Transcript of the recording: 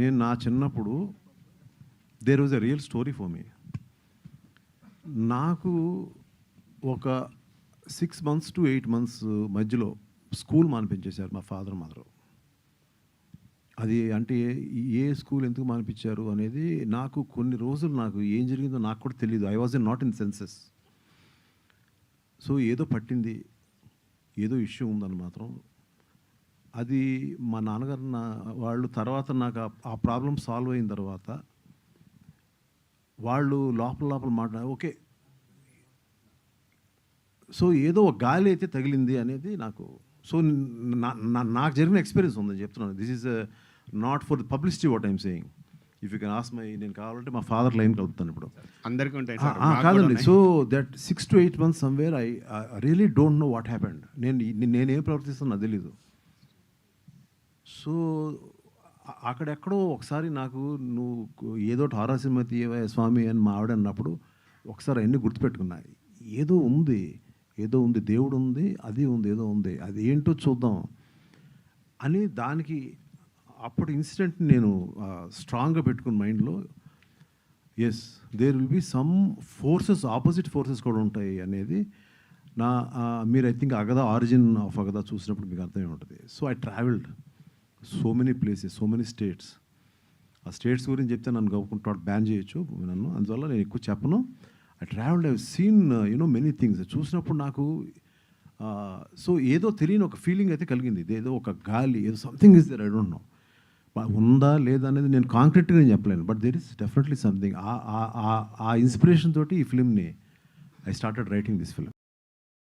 నేను నా చిన్నప్పుడు there was a real story for me. నాకు ఒక 6 months to 8 months మధ్యలో స్కూల్ మానిపించేశారు మా ఫాదర్ మదర్. అది అంటే ఏ స్కూల్ ఎందుకు మానిపించారు అనేది నాకు కొన్ని రోజులు నాకు ఏం జరిగిందో నాకు కూడా తెలియదు. I was not in senses. So ఏదో పట్టింది, ఏదో ఇష్యూ ఉందని మాత్రం. అది మా నాన్నగారు వాళ్ళు తర్వాత నాకు ఆ ప్రాబ్లం సాల్వ్ అయిన తర్వాత వాళ్ళు లోపల మాట ఓకే, సో ఏదో ఒక గాలి అయితే తగిలింది అనేది నాకు. సో నాకు జరిగిన ఎక్స్పీరియన్స్ ఉందని చెప్తున్నాను. This is not for publicity what I'm saying. If you can ask my, నేను కావాలంటే మా ఫాదర్ లైన్ కలుపుతాను ఇప్పుడు. అందరికీ ఉంటాయి కాదండి. So that 6 to 8 months somewhere I really don't know what happened. నేనేం ప్రవర్తిస్తాను నాకు తెలీదు. సో అక్కడెక్కడో ఒకసారి నాకు నువ్వు ఏదో హారర్ సినిమా తీయవా స్వామి అని మా ఆవిడ అన్నప్పుడు ఒకసారి అన్నీ గుర్తుపెట్టుకున్నాయి. ఏదో ఉంది, దేవుడు ఉంది, అది ఉంది, ఏదో ఉంది, అది ఏంటో చూద్దాం అని దానికి అప్పటి ఇన్సిడెంట్ నేను స్ట్రాంగ్గా పెట్టుకున్న మైండ్లో. Yes, there will be some forces, opposite forces కూడా ఉంటాయి అనేది మీరు ఐ థింక్ అగదా, ఆరిజిన్ ఆఫ్ అగదా చూసినప్పుడు మీకు అర్థమై ఉంటుంది. So I travelled so many places, so many states. ఆ స్టేట్స్ గురించి చెప్తే నన్ను గవ్వుకుంటాడు, బ్యాన్ చేయొచ్చు నన్ను, అందువల్ల నేను ఎక్కువ చెప్పను. I travelled, I seen many things. చూసినప్పుడు నాకు సో ఏదో తెలియని ఒక ఫీలింగ్ అయితే కలిగింది. ఏదో ఒక గాలి, ఏదో something is there, I don't know ఉందా లేదా అనేది నేను కాంక్రీట్గా నేను చెప్పలేను. But there is definitely something. ఆ ఇన్స్పిరేషన్ తోటి ఈ ఫిలింని I started writing this film.